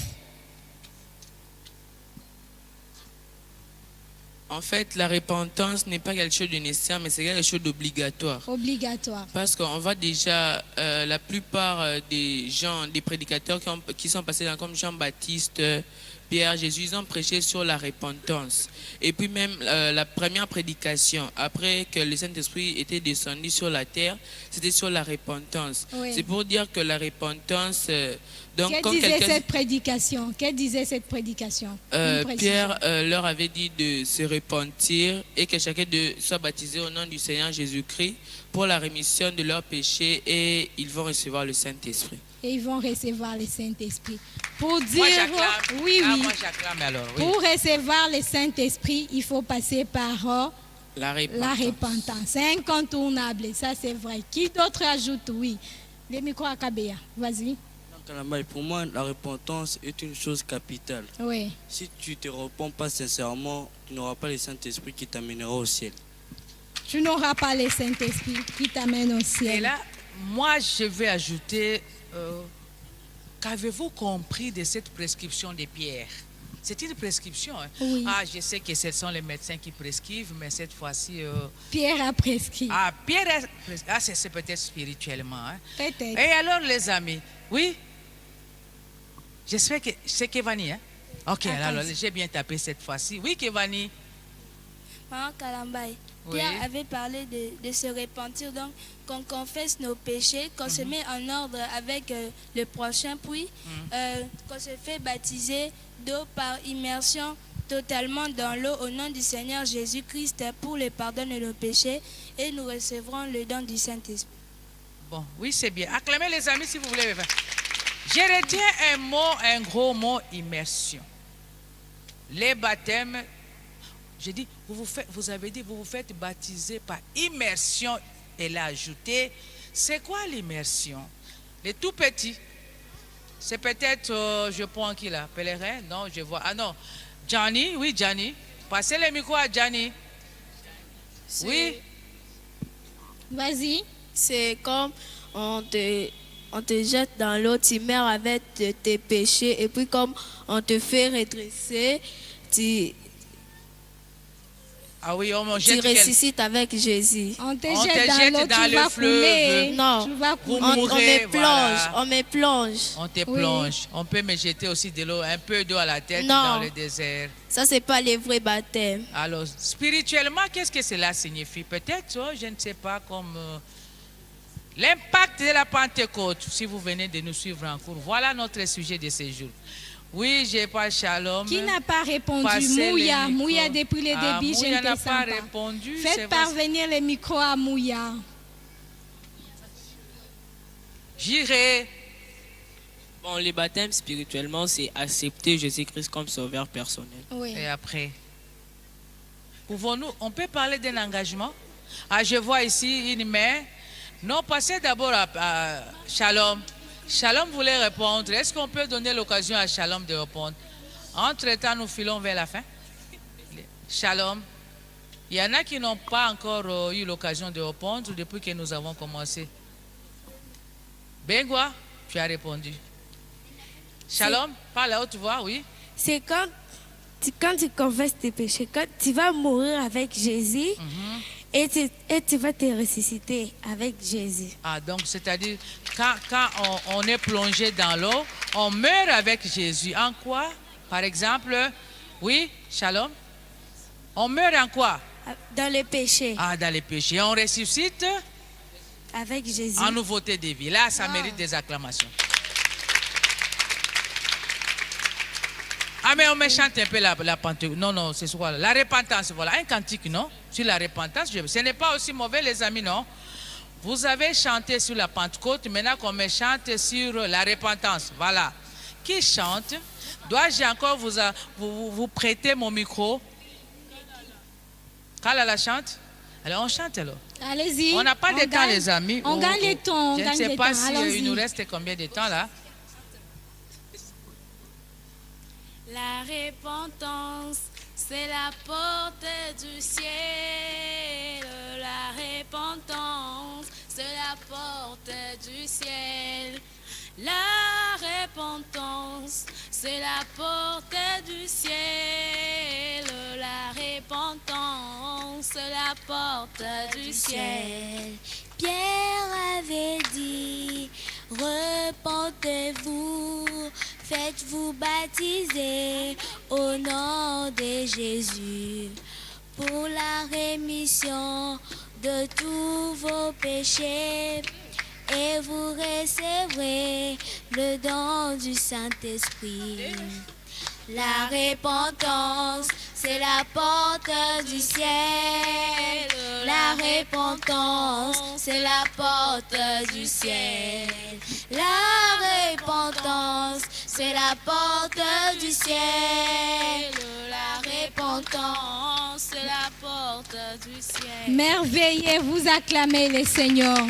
I: En fait, la repentance n'est pas quelque chose de nécessaire, mais c'est quelque chose d'obligatoire.
D: obligatoire.
I: Parce qu'on voit déjà la plupart des gens, des prédicateurs qui sont passés dans, comme Jean-Baptiste, Pierre, Jésus, ils ont prêché sur la repentance. Et puis même la première prédication, après que le Saint-Esprit était descendu sur la terre, c'était sur la repentance.
D: Oui.
I: C'est pour dire que la repentance... donc,
D: Que
I: quand
D: disait
I: quelqu'un...
D: cette prédication? Que disait cette prédication? Une précision.
I: Pierre leur avait dit de se repentir et que chacun soit baptisé au nom du Seigneur Jésus-Christ pour la rémission de leurs péchés et ils vont recevoir le Saint-Esprit.
D: Et ils vont recevoir le Saint-Esprit. Pour dire,
C: Moi, j'acclame.
D: oui,
C: Ah,
D: oui.
C: moi, j'acclame alors, oui.
D: Pour recevoir le Saint-Esprit, il faut passer par
I: la
D: la repentance. C'est incontournable, ça c'est vrai. Qui d'autre ajoute? Oui. Le micro à Kabea, vas-y.
Q: Pour moi, la repentance est une chose capitale.
D: Oui.
Q: Si tu ne te repens pas sincèrement, tu n'auras pas le Saint-Esprit qui t'amènera au ciel.
D: Tu n'auras pas le Saint-Esprit qui t'amène au ciel.
C: Et là, moi, je vais ajouter, qu'avez-vous compris de cette prescription de Pierre? C'est une prescription. Hein?
D: Oui.
C: Ah, je sais que ce sont les médecins qui prescrivent, mais cette fois-ci...
D: Pierre a prescrit.
C: Ah, Pierre a prescrit. Ah, c'est peut-être spirituellement. Hein?
D: Peut-être.
C: Et alors, les amis, oui? J'espère que c'est Kevani, hein? Ok, alors j'ai bien tapé cette fois-ci. Oui, Kevani?
F: Maman Kalambay,
C: Oui.
F: Pierre avait parlé de se repentir, donc qu'on confesse nos péchés, qu'on se met en ordre avec le prochain, puis qu'on se fait baptiser d'eau par immersion totalement dans l'eau au nom du Seigneur Jésus-Christ pour le pardon de nos péchés et nous recevrons le don du Saint-Esprit.
C: Bon, oui, c'est bien. Acclamez les amis si vous voulez. Je retiens un gros mot, immersion. Les baptêmes, j'ai dit, vous avez dit, vous vous faites baptiser par immersion. Elle a ajouté, c'est quoi l'immersion? Les tout petits. C'est peut-être, je prends qui là? Pèlerin? Non, je vois. Ah non, Johnny, oui, Johnny. Passez le micro à Johnny. Oui.
D: Vas-y.
R: C'est comme on te jette dans l'eau, tu meurs avec tes péchés, et puis comme on te fait redresser, tu ressuscites avec Jésus.
D: On te jette dans l'eau, tu vas couler.
R: Non,
D: Tu vas couler.
R: on me plonge.
C: On te plonge. On peut me jeter aussi de l'eau, un peu d'eau à la tête
R: Non.
C: dans le désert.
R: Ça, c'est pas les vrais baptêmes.
C: Alors, spirituellement, qu'est-ce que cela signifie? Peut-être, je ne sais pas, comme l'impact de la Pentecôte, si vous venez de nous suivre en cours. Voilà notre sujet de ce jour. Oui, j'ai pas Shalom.
D: Qui n'a pas répondu?
C: Passez
D: Mouya.
C: le micro.
D: Mouya depuis le début, je
C: Mouya
D: ne
C: n'a
D: te sens
C: pas
D: pas.
C: répondu. c'est
D: Faites
C: vrai.
D: parvenir le micro à Mouya.
C: J'irai.
G: Bon, les baptêmes spirituellement, c'est accepter Jésus-Christ comme sauveur personnel.
D: Oui.
C: Et après, on peut parler d'un engagement? Ah, je vois ici une main. Non, passez d'abord à Shalom. Shalom voulait répondre. Est-ce qu'on peut donner l'occasion à Shalom de répondre? Entre-temps, nous filons vers la fin. Shalom. Il y en a qui n'ont pas encore eu l'occasion de répondre depuis que nous avons commencé. Bengwa, tu as répondu. Shalom, par là-haut, tu vois, oui.
K: C'est quand tu confesses tes péchés, quand tu vas mourir avec Jésus et tu vas te ressusciter avec Jésus.
C: Ah, donc, c'est-à-dire, quand on est plongé dans l'eau, on meurt avec Jésus. En quoi? Par exemple, oui, Shalom. On meurt en quoi?
K: Dans le péché.
C: Ah, dans les péchés. On ressuscite
K: avec Jésus.
C: En nouveauté de vie. Là, ça mérite des acclamations. Ah, mais on me chante un peu la Pentecôte. Non, non, c'est quoi? La repentance, voilà. Un cantique, non? Sur la repentance. Ce n'est pas aussi mauvais, les amis, non? Vous avez chanté sur la Pentecôte, maintenant qu'on me chante sur la repentance. Voilà. Qui chante? Dois-je encore vous prêter mon micro? Kalala chante? Alors, on chante alors.
D: Allez-y.
C: On n'a pas de temps, les amis.
D: On gagne le temps.
C: Je ne sais pas s'il nous reste combien de temps là.
M: La repentance, c'est la porte du ciel. La repentance, c'est la porte du ciel. La repentance, c'est la porte du ciel. La repentance, c'est la porte du ciel.
E: Pierre avait dit, repentez-vous, faites-vous baptiser au nom de Jésus pour la rémission de tous vos péchés. Et vous recevrez le don du Saint-Esprit. La repentance, c'est la porte du ciel. La repentance, c'est la porte du ciel. La repentance, c'est la porte du ciel. La repentance, c'est la porte du ciel.
D: Merveilleux, vous acclamez le Seigneur.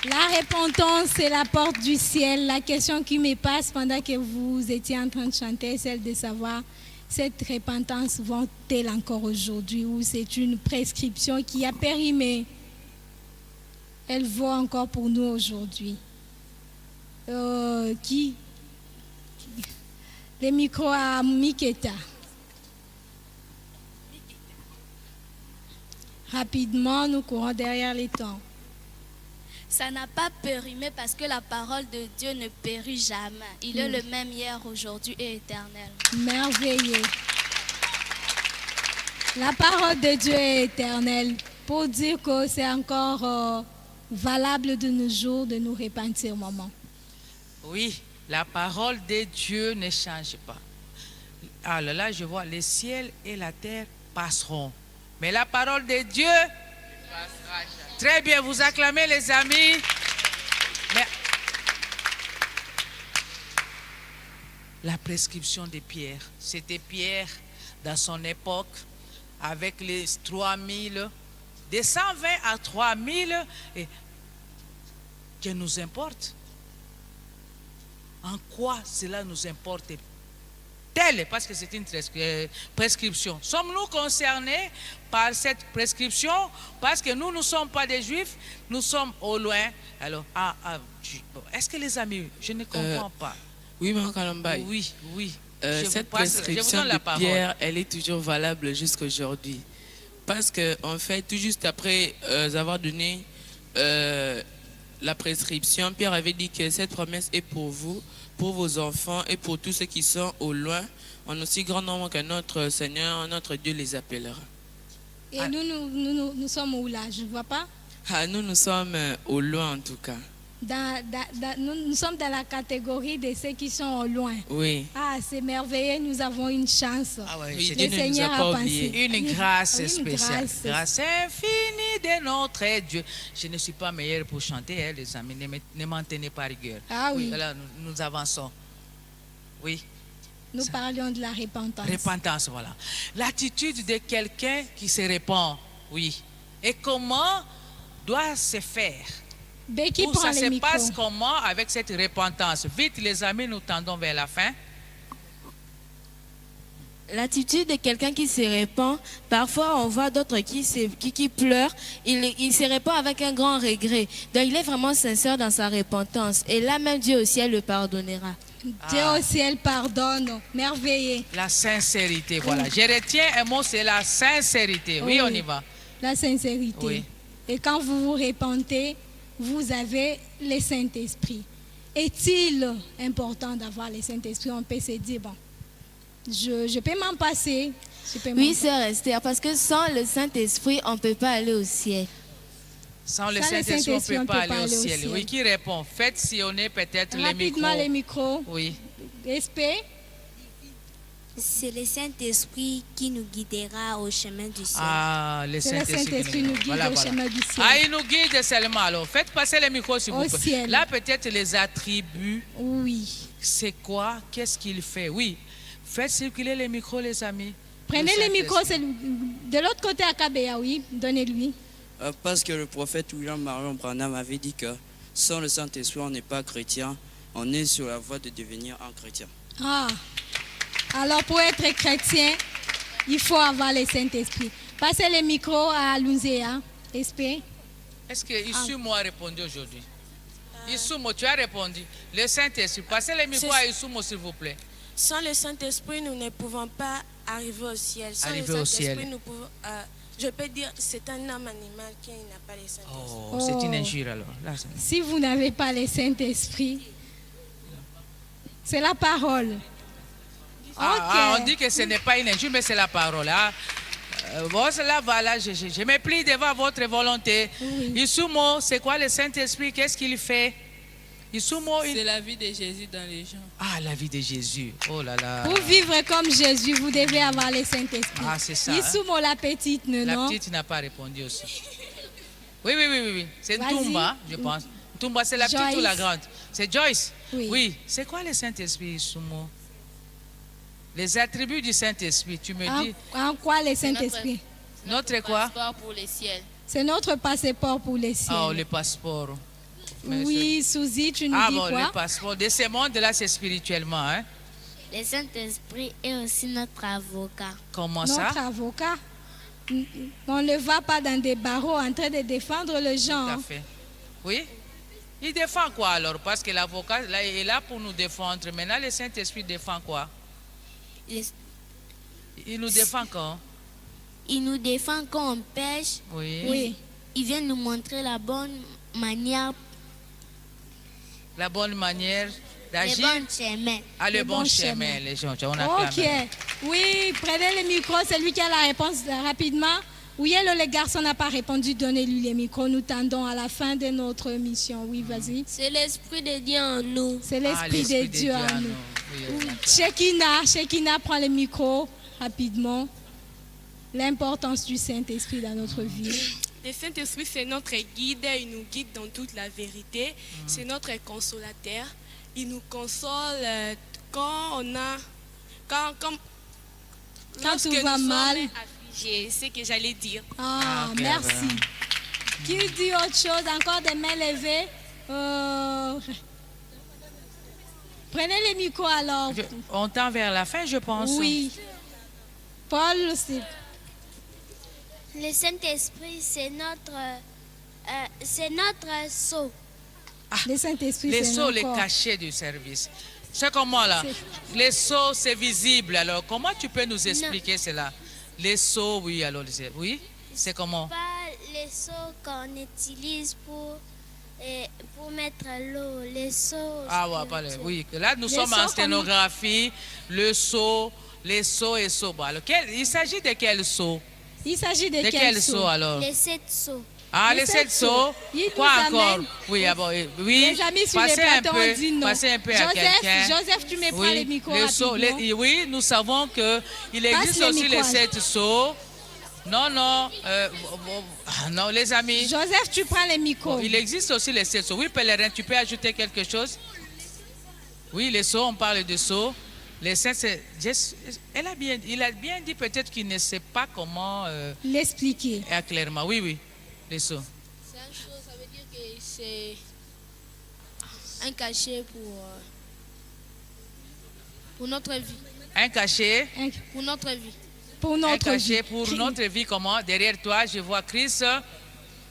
D: La repentance, c'est la porte du ciel. La question qui me passe pendant que vous étiez en train de chanter, est celle de savoir, cette repentance vaut-elle encore aujourd'hui ou c'est une prescription qui a périmé? Elle vaut encore pour nous aujourd'hui. Qui? Le micro à Miketa. Rapidement, nous courons derrière les temps.
R: Ça n'a pas périmé parce que la parole de Dieu ne périt jamais. Il est le même hier, aujourd'hui et éternel.
D: Merveilleux. La parole de Dieu est éternelle pour dire que c'est encore valable de nos jours de nous repentir, maman.
C: Oui, la parole de Dieu ne change pas. Alors là, je vois, les ciels et la terre passeront. Mais la parole de Dieu passera jamais. Très bien, vous acclamez les amis. Mais la prescription de Pierre, c'était Pierre dans son époque avec les 3000, de 120 à 3000, et que nous importe? En quoi cela nous importe? Parce que c'est une prescription. Sommes-nous concernés par cette prescription? Parce que nous ne sommes pas des Juifs, nous sommes au loin. Alors, est-ce que les amis, je ne comprends pas.
I: Oui, Mme Kalambaye.
C: Oui, oui.
I: Cette prescription de Pierre, elle est toujours valable jusqu'à aujourd'hui. Parce que, en fait, tout juste après avoir donné la prescription, Pierre avait dit que cette promesse est pour vous, pour vos enfants et pour tous ceux qui sont au loin, en aussi grand nombre que notre Seigneur, notre Dieu les appellera.
D: Et nous sommes où là? Je ne vois pas.
I: Nous sommes au loin en tout cas.
D: Nous sommes dans la catégorie de ceux qui sont au loin.
I: Oui.
D: C'est merveilleux, nous avons une chance.
C: Oui,
D: le Seigneur a pensé.
C: Une grâce spéciale. Grâce infinie de notre Dieu. Je ne suis pas meilleur pour chanter, les amis. Ne m'en tenez pas rigueur.
D: Oui.
C: Voilà, nous avançons. Oui.
D: Nous parlions de la repentance.
C: Repentance, voilà. L'attitude de quelqu'un qui se répand, oui. Et comment doit se faire?
D: Becky,
C: ça se passe comment avec cette repentance? Vite, les amis, nous tendons vers la fin.
M: L'attitude de quelqu'un qui se répand, parfois on voit d'autres qui pleurent, il se répand avec un grand regret. Donc il est vraiment sincère dans sa repentance. Et là même Dieu au ciel le pardonnera.
D: Dieu au ciel pardonne. Merveilleux.
C: La sincérité, voilà. Je retiens un mot, c'est la sincérité. Oui, on y va.
D: La sincérité.
C: Oui.
D: Et quand vous vous repentez, vous avez le Saint-Esprit. Est-il important d'avoir le Saint-Esprit? On peut se dire, bon, Je peux m'en passer.
M: Oui, sœur Esther, parce que sans le Saint-Esprit, on ne peut pas aller au ciel.
C: Sans le Saint-Esprit, on ne peut pas aller au ciel. Oui, qui répond? Faites sillonner peut-être les micros.
D: Rapidement les micros.
C: Oui.
D: Esprit.
E: C'est le Saint-Esprit qui nous guidera au chemin du ciel.
C: Ah, le Saint-Esprit
D: nous guide au chemin du ciel.
C: Ah, il nous guide seulement alors. Faites passer les micros s'il vous plaît.
D: Ciel.
C: Là, peut-être les attributs.
D: Oui.
C: C'est quoi? Qu'est-ce qu'il fait? Oui. Faites circuler les micros, les amis.
D: Prenez les micros, c'est de l'autre côté à Kabea, oui. Donnez-lui.
N: Parce que le prophète William Marion Branham avait dit que sans le Saint-Esprit, on n'est pas chrétien. On est sur la voie de devenir un chrétien.
D: Ah. Alors, pour être chrétien, il faut avoir le Saint-Esprit. Passez les micros à Lunzea. Esprit.
C: Est-ce que Issumo a répondu aujourd'hui? Issumo, tu as répondu. Le Saint-Esprit. Passez les micros à Issumo, s'il vous plaît.
P: Sans le Saint-Esprit, nous ne pouvons pas arriver au ciel. Sans
C: Arriver
P: le
C: au
P: Saint-Esprit,
C: ciel.
P: nous pouvons, je peux dire c'est un homme animal qui n'a pas le Saint-Esprit.
C: Oh, c'est une injure alors. Là,
D: si vous n'avez pas le Saint-Esprit, c'est la parole.
C: On dit que ce n'est pas une injure, mais c'est la parole. Hein. Bon, là, voilà, je me plie devant votre volonté. Oui. Issumo, c'est quoi le Saint-Esprit? Qu'est-ce qu'il fait? Issumo,
I: c'est la vie de Jésus dans les gens.
C: Ah, la vie de Jésus. Oh là là.
D: Pour vivre comme Jésus, vous devez avoir le Saint-Esprit.
C: Ah, c'est ça.
D: Issumo, hein? La petite, non?
C: La petite n'a pas répondu aussi. Oui. C'est Toumba, je pense. Toumba, c'est la petite ou la grande? C'est Joyce. Oui. C'est quoi le Saint-Esprit, Issumo? Les attributs du Saint-Esprit, tu me dis.
D: En quoi le Saint-Esprit?
L: Notre passeport pour le ciel.
D: C'est notre passeport pour le ciel.
C: Oh, le passeport.
D: Oui, Suzy, tu nous dis quoi?
C: Le passeport de ce monde-là, c'est spirituellement. Hein?
E: Le Saint-Esprit est aussi notre avocat.
C: Comment ça?
D: Notre avocat. On ne va pas dans des barreaux en train de défendre les gens.
C: Tout à fait. Oui? Il défend quoi alors? Parce que l'avocat là, est là pour nous défendre. Maintenant, le Saint-Esprit défend quoi? Il nous défend quand?
E: Il nous défend quand on pêche.
C: Oui.
E: Il vient nous montrer la bonne manière.
C: La bonne manière d'agir.
E: Le bon chemin.
C: Ah, le bon chemin, les gens. On a
D: ok. Oui, prenez le micro. Celui qui a la réponse rapidement. Oui, le garçon n'a pas répondu. Donnez-lui le micro. Nous tendons à la fin de notre mission. Oui, vas-y.
R: C'est l'Esprit de Dieu en nous.
D: C'est l'Esprit de Dieu en nous. Oui, Shekina prend le micro rapidement. L'importance du Saint-Esprit dans notre vie.
P: Le Saint-Esprit, c'est notre guide. Il nous guide dans toute la vérité. C'est notre consolateur. Il nous console quand on a... Quand
D: tout va mal.
P: C'est ce que j'allais dire.
D: Ah, merci. Qui dit autre chose? Encore des mains levées? Prenez les micros alors.
C: On tend vers la fin, je pense.
D: Oui. Paul aussi.
E: Le Saint-Esprit, c'est notre sceau.
C: Ah,
D: le Saint-Esprit,
C: les sceaux, les cachets du service. C'est comment là? Les sceaux, c'est visible. Alors, comment tu peux nous expliquer cela? Les sceaux, oui, alors, oui, c'est comment?
E: Pas les sceaux qu'on utilise pour mettre l'eau. Les sceaux.
C: Ah, ouais, oui. Là, nous sommes en sténographie. Le sceau, les sceaux et sceaux. Alors, il s'agit de quel sceau?
D: Il s'agit de quel
C: sceau alors?
E: Les 7 sceaux.
C: Ah, les 7 sceaux. Quoi encore? Oui, oui.
D: Les amis sur les plateaux ont dit non.
C: Passez un peu à quelqu'un.
D: Joseph, tu me prends les micros rapidement.
C: Oui, nous savons qu'il existe aussi les 7 sceaux. Non, les amis.
D: Joseph, tu prends les micros.
C: Il existe aussi les 7 sceaux. Oui, pèlerin, tu peux ajouter quelque chose? Oui, les sceaux, on parle de sceaux. Les 7, il a bien dit peut-être qu'il ne sait pas comment
D: l'expliquer.
C: Clairement, oui, les sceaux.
R: C'est un sceau, ça veut dire que c'est un cachet pour notre vie.
C: Un cachet?
R: Pour notre vie.
C: Un cachet pour notre vie, comment? Derrière toi, je vois Chris.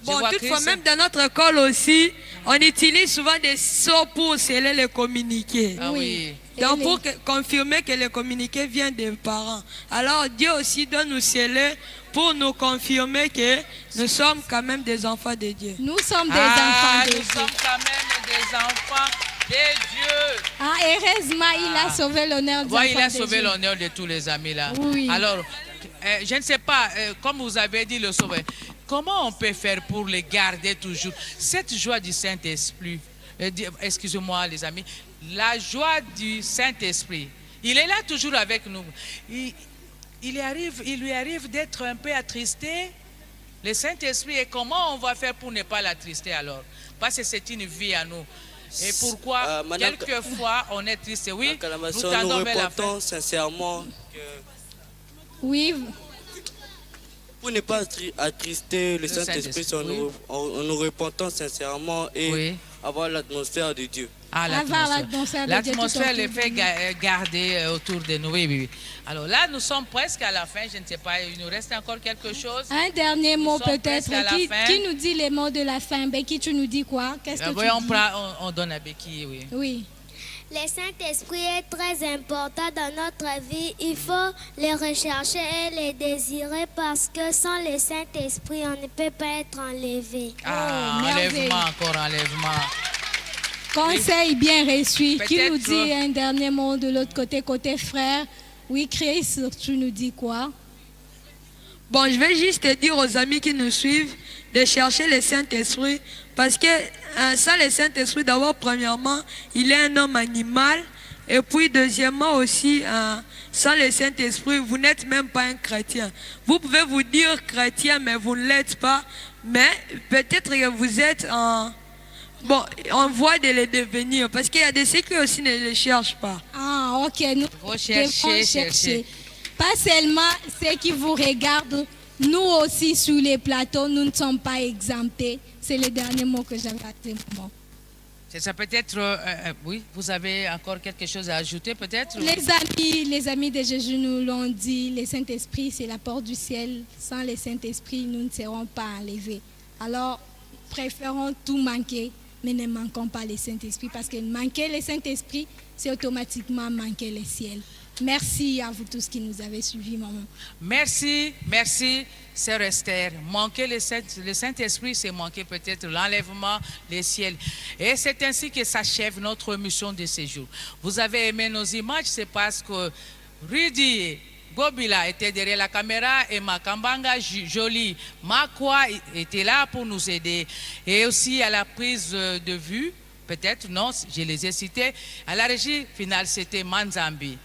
J: Bon, toutefois, même dans notre école aussi, on utilise souvent des sceaux pour sceller les communiqués.
C: Ah oui.
J: Donc, pour confirmer que le communiqué vient des parents. Alors, Dieu aussi doit nous sceller pour nous confirmer que nous sommes quand même des enfants de Dieu.
D: Nous sommes des enfants de Dieu.
C: Nous sommes quand même des enfants Dieu.
D: Ah, heureusement, il a sauvé l'honneur de
C: Ouais, il a sauvé l'honneur de tous les amis là.
D: Oui.
C: Alors, je ne sais pas, comme vous avez dit le sauveur, comment on peut faire pour les garder toujours? Cette joie du Saint-Esprit, excusez-moi les amis, la joie du Saint-Esprit, il est là toujours avec nous. Il lui arrive d'être un peu attristé. Le Saint-Esprit, et comment on va faire pour ne pas l'attrister alors? Parce que c'est une vie à nous. Et pourquoi quelquefois on est triste? Oui, nous tendons vers la fin.
Q: Sincèrement que...
D: Oui.
Q: Pour ne pas attrister le Saint-Esprit, en nous repentant sincèrement et avoir l'atmosphère de Dieu.
C: Ah, l'atmosphère les fait garder autour de nous. Oui, oui. Alors là, nous sommes presque à la fin. Je ne sais pas, il nous reste encore quelque chose.
D: Un dernier mot peut-être. Qui nous dit les mots de la fin? Becky, tu nous dis quoi? Qu'est-ce que tu dis?
C: On donne à Becky, oui.
D: Oui.
E: Le Saint-Esprit est très important dans notre vie. Il faut le rechercher et le désirer parce que sans le Saint-Esprit, on ne peut pas être enlevé.
C: Ah, enlèvement, encore enlèvement.
D: Conseil bien reçu. Qui nous dit un dernier mot de l'autre côté, côté frère? Oui, Chris, tu nous dis quoi?
J: Bon, je vais juste te dire aux amis qui nous suivent de chercher le Saint-Esprit parce que sans le Saint-Esprit, d'abord, premièrement, il est un homme animal et puis deuxièmement aussi, sans le Saint-Esprit, vous n'êtes même pas un chrétien. Vous pouvez vous dire chrétien, mais vous ne l'êtes pas. Mais peut-être que vous êtes en... Bon, on voit de le devenir parce qu'il y a des ceux qui aussi ne le cherchent pas.
D: Ah, ok. Nous devons chercher. Pas seulement ceux qui vous regardent, nous aussi sur les plateaux, nous ne sommes pas exemptés. C'est le dernier mot que j'avais à ce moment.
C: C'est ça peut-être, oui, vous avez encore quelque chose à ajouter peut-être?
D: Les amis de Jésus nous l'ont dit, le Saint-Esprit c'est la porte du ciel. Sans le Saint-Esprit, nous ne serons pas enlevés. Alors, préférons tout manquer, mais ne manquons pas le Saint-Esprit parce que manquer le Saint-Esprit, c'est automatiquement manquer le ciel. Merci à vous tous qui nous avez suivis, maman.
C: Merci, sœur Esther. Manquer le Saint-Esprit, c'est manquer peut-être l'enlèvement des ciels. Et c'est ainsi que s'achève notre mission de ce jour. Vous avez aimé nos images, c'est parce que Rudy Gobila était derrière la caméra et Makambanga Jolie Makwa était là pour nous aider. Et aussi à la prise de vue, peut-être, non, je les ai cités. À la régie finale, c'était Manzambi.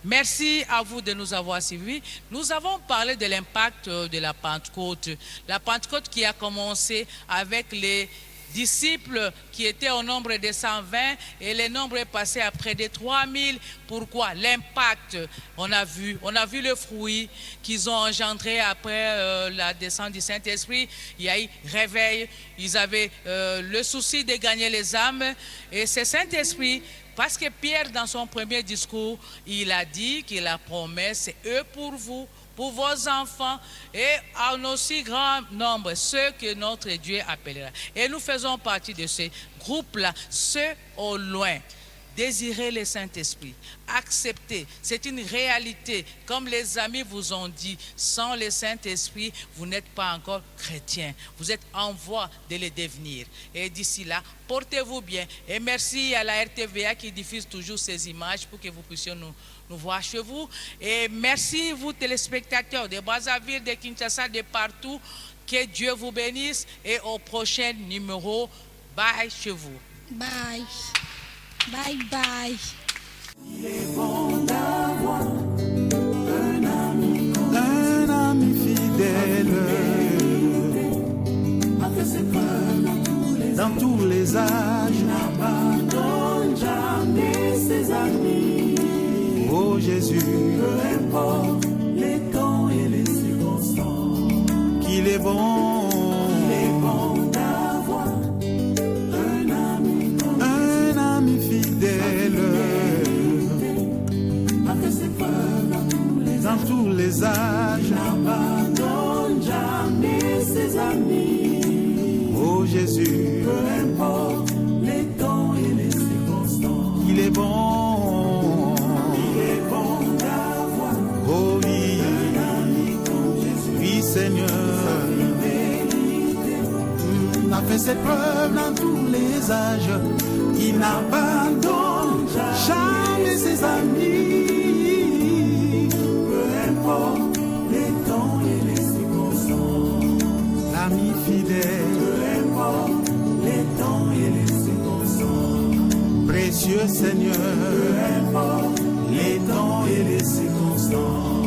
C: Merci à vous de nous avoir suivis. Nous avons parlé de l'impact de la Pentecôte. La Pentecôte qui a commencé avec les disciples qui étaient au nombre de 120 et le nombre est passé à près de 3000. Pourquoi? L'impact, on a vu le fruit qu'ils ont engendré après la descente du Saint-Esprit. Il y a eu réveil, ils avaient le souci de gagner les âmes et ce Saint-Esprit, parce que Pierre, dans son premier discours, il a dit que la promesse est eux pour vous, pour vos enfants et en aussi grand nombre, ceux que notre Dieu appellera. Et nous faisons partie de ce groupe-là, ceux au loin. Désirez le Saint-Esprit, acceptez, c'est une réalité. Comme les amis vous ont dit, sans le Saint-Esprit, vous n'êtes pas encore chrétien. Vous êtes en voie de le devenir. Et d'ici là, portez-vous bien. Et merci à la RTVA qui diffuse toujours ces images pour que vous puissiez nous voir chez vous. Et merci vous téléspectateurs de Brazzaville, de Kinshasa, de partout. Que Dieu vous bénisse et au prochain numéro. Bye chez vous.
D: Bye. Bye bye.
A: Il est bon d'avoir un ami
B: fidèle
A: a fait ses preuves
B: dans tous les âges.
A: N'abandonne jamais ses amis.
B: Oh Jésus,
A: peu importe les temps et les circonstances,
B: qu'il est bon. Dans tous les âges,
A: n'abandonne jamais ses amis.
B: Oh Jésus,
A: peu importe les temps et les circonstances,
B: il est bon.
A: Il est bon d'avoir
B: oh oui,
A: un ami comme Jésus.
B: Oui Seigneur,
A: sa fidélité
B: n'a fait ses preuves dans tous les âges. Il n'abandonne jamais ses amis.
A: Peu importe les temps et les circonstances.
B: L'ami fidèle.
A: Peu importe les temps et les circonstances.
B: Précieux Seigneur.
A: Peu importe les temps et les circonstances.